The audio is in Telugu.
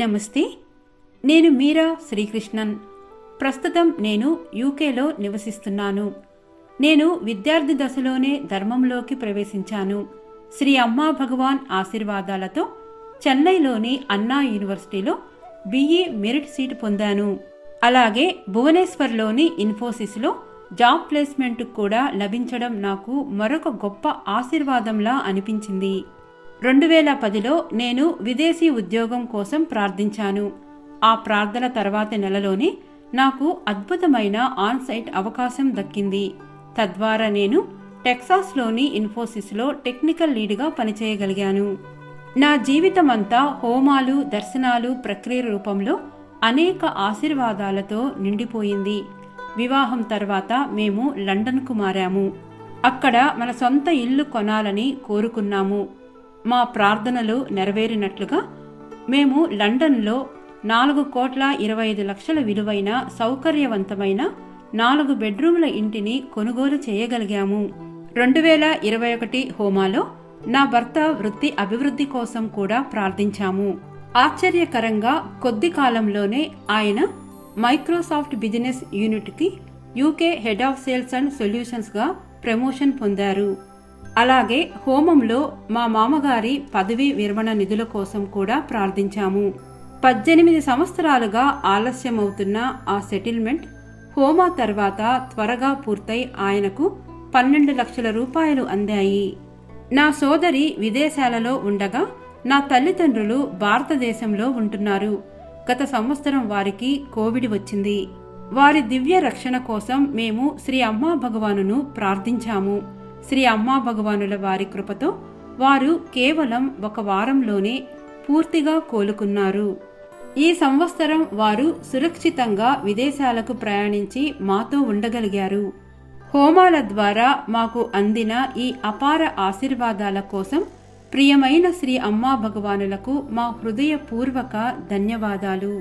నమస్తే. నేను మీరా శ్రీకృష్ణన్. ప్రస్తుతం నేను యూకేలో నివసిస్తున్నాను. నేను విద్యార్థి దశలోనే ధర్మంలోకి ప్రవేశించాను. శ్రీ అమ్మా భగవాన్ ఆశీర్వాదాలతో చెన్నైలోని అన్నా యూనివర్సిటీలో BE మెరిట్ సీట్ పొందాను. అలాగే భువనేశ్వర్లోని ఇన్ఫోసిస్లో జాబ్ ప్లేస్మెంట్ కూడా లభించడం నాకు మరొక గొప్ప ఆశీర్వాదంలా అనిపించింది. 2010లో నేను విదేశీ ఉద్యోగం కోసం ప్రార్థించాను. ఆ ప్రార్థన తర్వాతి నెలలోనే నాకు అద్భుతమైన ఆన్-సైట్ అవకాశం దక్కింది. తద్వారా నేను టెక్సాస్లోని ఇన్ఫోసిస్లో టెక్నికల్ లీడ్గా పనిచేయగలిగాను. నా జీవితమంతా హోమాలు, దర్శనాలు ప్రక్రియ రూపంలో అనేక ఆశీర్వాదాలతో నిండిపోయింది. వివాహం తర్వాత మేము లండన్కు మారాము. అక్కడ మన సొంత ఇల్లు కొనాలని కోరుకున్నాము. మా ప్రార్థనలు నెరవేరినట్లుగా మేము లండన్లో 4,25,00,000 విలువైన సౌకర్యవంతమైన 4 బెడ్రూముల ఇంటిని కొనుగోలు చేయగలిగాము. 2021 హోమాలో నా భర్త వృత్తి అభివృద్ధి కోసం కూడా ప్రార్థించాము. ఆశ్చర్యకరంగా కొద్ది కాలంలోనే ఆయన మైక్రోసాఫ్ట్ బిజినెస్ యూనిట్కి UK head of sales and సొల్యూషన్స్గా ప్రమోషన్ పొందారు. అలాగే హోమంలో మా మామగారి పదవీ విరమణ నిధుల కోసం కూడా ప్రార్థించాము. 18 సంవత్సరాలుగా ఆలస్యమవుతున్న ఆ సెటిల్మెంట్ హోమా తర్వాత త్వరగా పూర్తయి ఆయనకు 12 లక్షల రూపాయలు అందాయి. నా సోదరి విదేశాలలో ఉండగా నా తల్లిదండ్రులు భారతదేశంలో ఉంటున్నారు. గత సంవత్సరం వారికి కోవిడ్ వచ్చింది. వారి దివ్య రక్షణ కోసం మేము శ్రీ అమ్మా భగవానును ప్రార్థించాము. శ్రీ అమ్మా భగవానుల వారి కృపతో వారు కేవలం 1 వారంలోనే పూర్తిగా కోలుకున్నారు. ఈ సంవత్సరం వారు సురక్షితంగా విదేశాలకు ప్రయాణించి మాతో ఉండగలిగారు. హోమాల ద్వారా మాకు అందిన ఈ అపార ఆశీర్వాదాల కోసం ప్రియమైన శ్రీ అమ్మా భగవానులకు మా హృదయపూర్వక ధన్యవాదాలు.